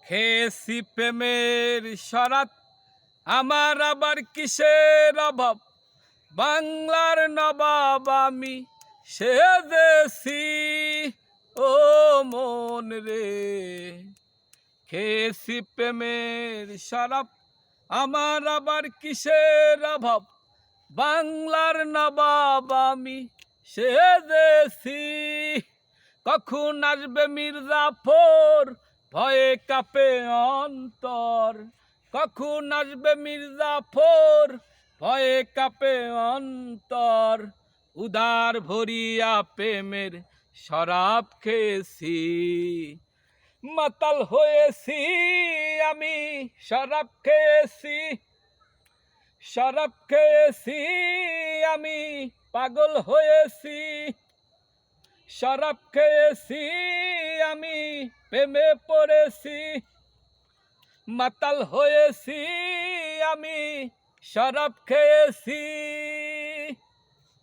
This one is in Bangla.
খেয়েছি প্রেমের শরাত, আমার আবার কিসের অভাব। বাংলার নবাব আমি সেজেছি, ও মন রে। খেয়েছি প্রেমের শরাব, আমার আবার কিসের অভাব। বাংলার নবাব আমি সেজেছি। কখন আসবে মির্জাফর, ভয়ে কাঁপে অন্তর। কখন আসবে মির্জাফর, ভয়ে কাঁপে অন্তর। উদার ভরিয়া প্রেমের শরাব খেয়েছি, মাতাল হয়েছি আমি শরাব খেয়েছি। শরাব খেয়েছি আমি পাগল হয়েছি। শরাব খেয়েছি আমি প্রেমে পড়েছি, মাতাল হয়েছি আমি শরাব খেয়েছি।